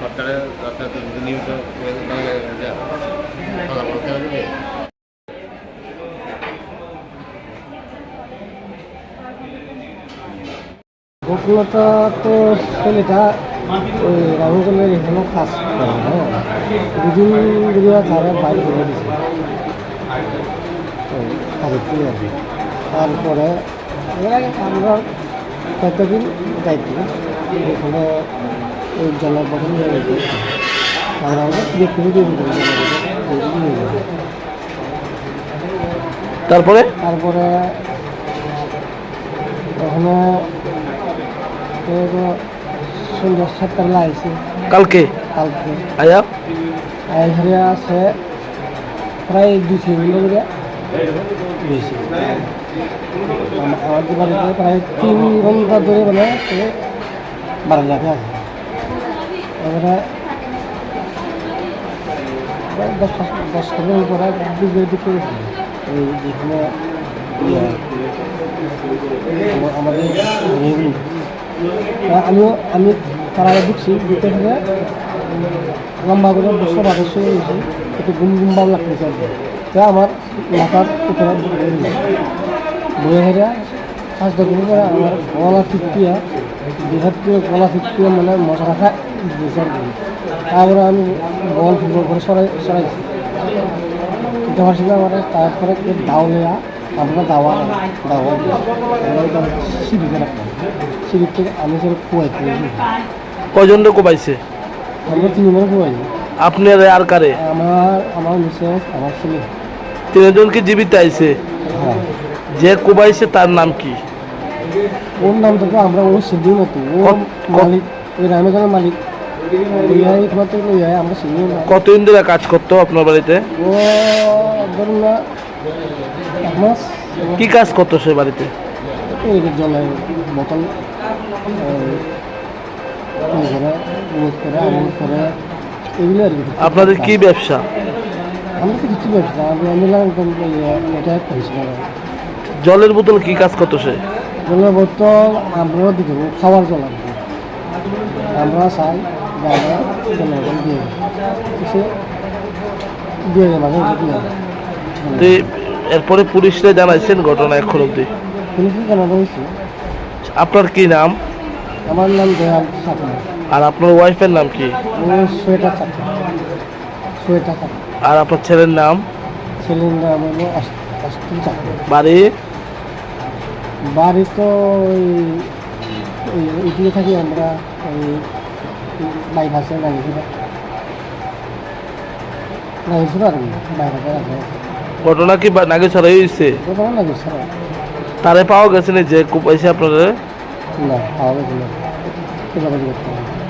সরকারের নিয়মিত ঘটনাটা তো ছেলেটা ওই রাহুগলের এখানে কাজ করে দুদিন ধরে তারা বাইরে করে দিচ্ছে আরেকটি আর কি। তারপরে এর আগে আমরা কয়েকদিন যাইছি এখানে ওই জলাবদ্ধন হয়ে গেছে আমরা আমাদের দেখতে নিয়ে যাবো। তারপরে তারপরে ওখানে সন্ধ্যা 7টার লাইছে কালকে কালকে আয়া এখানে আছে প্রায় 2-3 ঘন্টা করে বেশি আমাদের বাড়িতে প্রায় 3 ঘন্টা ধরে মানে বারান্দাতে আছে। এবারে 10-15 পরে দুপুরের দিকে ওই যেখানে আমাদের আমি তারা ঢুকছি ঢুকতে থেকে লম্বা করে বসে বাদস্য হয়েছি একটু গুমগুম্বাও লাগতেছে আর কি। তা আমার মাথার উপরে বয়ে হেরা কাজটা করে করে আমার গলা ফিটপিয়া বিহার থেকে গলা ফিটপিয়া মানে মশা রাখা দিয়েছে আর কি। তারপরে আমি বল ফুটবল করে সরাইছি দিতে পারছি না আমার। তারপরে দাওয়া আমরা দাওয়া সিঁড়িতে রাখতাম সিঁড়ির থেকে আমি সেটা কুয়াইতে কজন কোবাইছে? আমরা 3 জনের কুয়াইছি। আপনার আর কারে? আমার মিসেস আমার ছেলে 3জন কি জীবিত আইছে? হ্যাঁ। যে কোবাইছে তার নাম কি? ওর নাম থেকে আমরা ও সিদ্ধি মতো ও মালিক ওই রামেগঞ্জের মালিক আমরা সিদ্ধি। কতদিন ধরে কাজ করতো আপনার বাড়িতে? ও ধরুন না 1 মাস। কি কাজ করতো সে বাড়িতে? এই জলের বোতল করে আমল করে এগুলো আর কি। আপনাদের কি ব্যবসা? আমরা তো কিছু ব্যবসা আমি এটা হয়েছিল। জলের বোতল কি কাজ করতো সে? জলের বোতল আমরাও দিতে খাওয়ার জল আর কি। আমরা চাই আমরা জলের বোতল দিয়ে সে দিয়ে মাঝে মাঝে দিয়ে। এরপরে পুলিশরা জানাইছেন ঘটনা এখন অব্দি? পুলিশে জানানো হয়েছে। আপনার কি নাম? আমার নাম দয়াল সাঁতরা। আর আপনার ওয়াইফের নাম কি? ও সোয়েটার চাকরি সোয়েটার চাকরি। আর আপনার ছেলের নাম? ছেলের নাম হলো অষ্টম চাকরি। বাড়ি? বাড়ি তো ওই এদিকে থাকি আমরা ওই বাইপাসে নাগেছিলাম আর কি বাইপাসে আছে। ঘটনা কি নাগেছড়াই হয়েছে? কোথাও নাগেছিল তারে পাওয়া গেছে না যে কোবাইছে আপনারা? না পাওয়া গেছিল না।